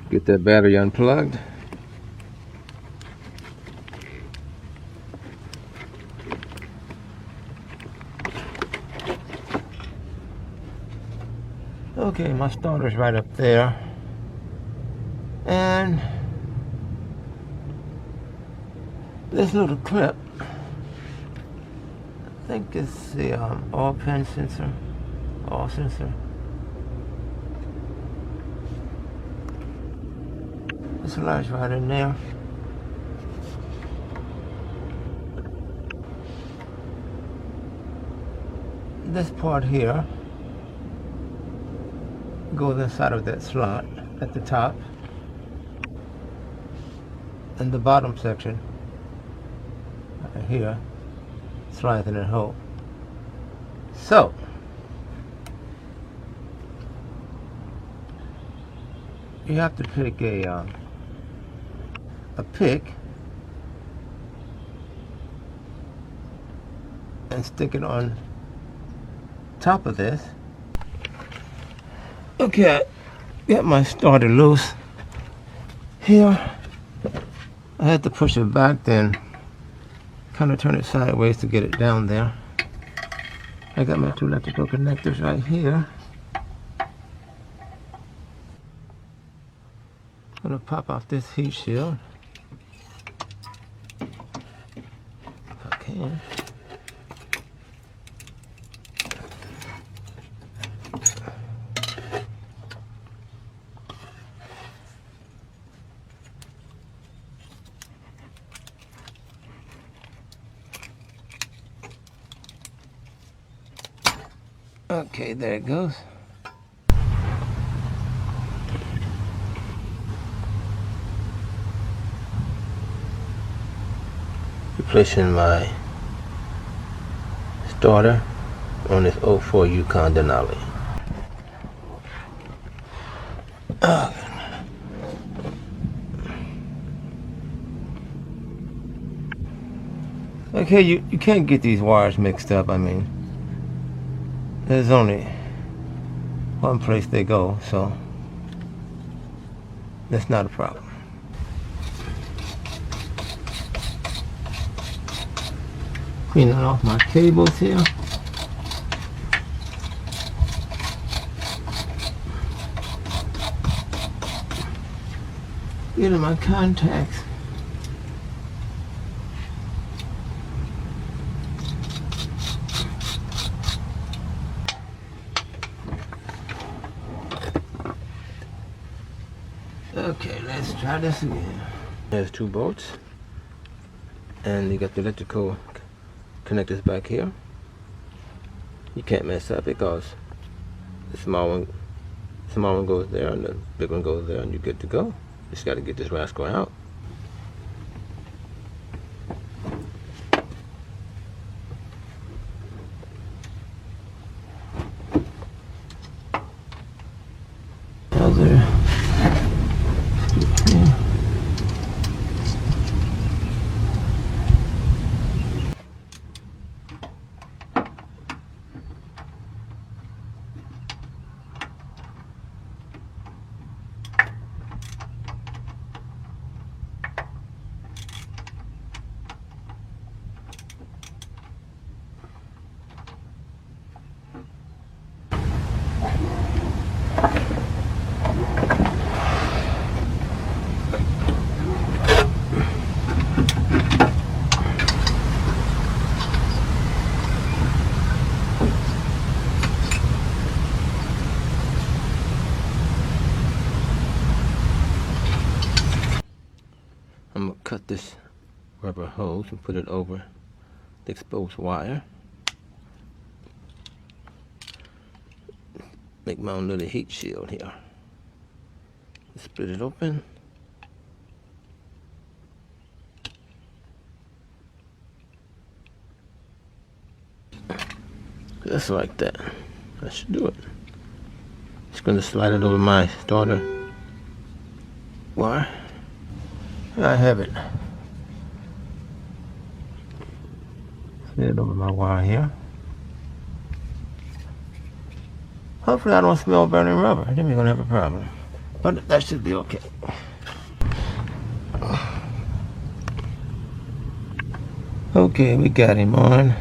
Get that battery unplugged. Okay, my starter's right up there. And this little clip, I think it's the oil pan sensor, oil sensor. This lies right in there. This part here goes inside of that slot at the top, and the bottom section right here slides in that hole. So you have to pick a pick and stick it on top of this. Okay, I got my starter loose here. I had to push it back, then kind of turn it sideways to get it down there. I got my two electrical connectors right here. I'm gonna pop off this heat shield if I can. Okay, there it goes. Replacing my starter on this 04 Yukon Denali. Okay, you can't get these wires mixed up. I mean, there's only one place they go, so that's not a problem. Cleaning off my cables here. Getting my contacts. Okay, let's try this again. There's two bolts, and you got the electrical connectors back here. You can't mess up because the small one goes there, and the big one goes there, and you're good to go. Just got to get this rascal out. I'm going to cut this rubber hose and put it over the exposed wire. Make my own little heat shield here. Split it open. Just like that. That should do it. Just going to slide it over my starter wire. I have it. Slid it over my wire here. Hopefully I don't smell burning rubber. Then we're gonna have a problem. But that should be okay. Okay, we got him on.